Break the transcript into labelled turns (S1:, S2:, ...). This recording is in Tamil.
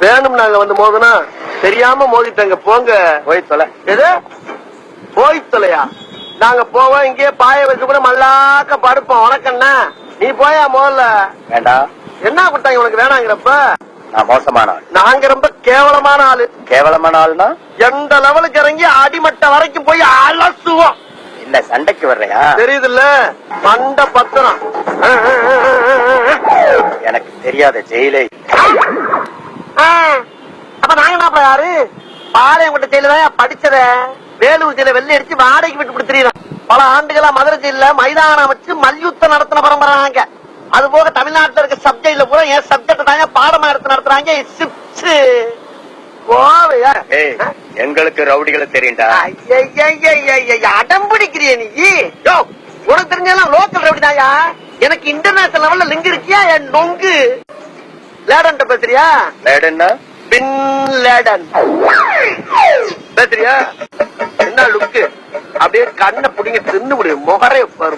S1: வேணும் நாங்க வந்து மோதுனா தெரியாம மோதிட்டாங்க. போங்க.
S2: போய் தொலை.
S1: எது போய் தொலையா? நாங்க போவோம், இங்கே பாய வச்சு கூட மல்லாக்க படுப்போம். உனக்கண்ணா நீ போயா முதல்ல.
S2: வேண்டாம்.
S1: என்ன கொடுத்தாங்க உனக்கு வேணாங்கிறப்ப?
S2: நான் மோசமான ஆள்.
S1: நாங்க ரொம்ப கேவலமான ஆளு.
S2: கேவலமான ஆள்னா
S1: எந்த லெவலுக்கு இறங்கி அடிமட்ட வரைக்கும் போய் அலசுவோம்.
S2: இல்ல சண்டைக்கு வர்றையா?
S1: தெரியுதுல்ல, மண்ட பத்திரம்.
S2: எனக்கு தெரியாத ஜெயிலே.
S1: அப்ப நாங்க என்ன யாரு? பாளையங்கோட்டை ஜெயில படிச்சத வேலூர் ஜெயில வெள்ளை அடிச்சு வாடகைக்கு விட்டு கொடுத்துறோம். பல ஆண்டுகளா மதுரை ஜெயில மைதானம் வச்சு மல்யுத்தம் நடத்தின பரம்பரை நாங்க. அது போக தமிழ்நாட்டில் இருக்க சப்ஜெக்ட்ல பூரா என் சப்ஜெக்ட் தாங்க பாடமா எடுத்து நடத்துறாங்க.
S2: எங்களுக்கு ரவுடிகளை தெரியுண்டா.
S1: அடம் பிடிக்கிறிய நீ? உனக்கு தெரிஞ்செல்லாம் லோக்கல் ரவுடி தாயா. எனக்கு இன்டர்நேஷனல் லெவல்ல லிங்க் இருக்கியா? என் நொங்கு லேடன் பேசுறியா?
S2: லேடன்னா
S1: பின் லேடன் பேசுறியா? என்ன லுக்கு? அப்படியே கண்ணை புடிங்க தின்னு முடியும். முகரே பாரு.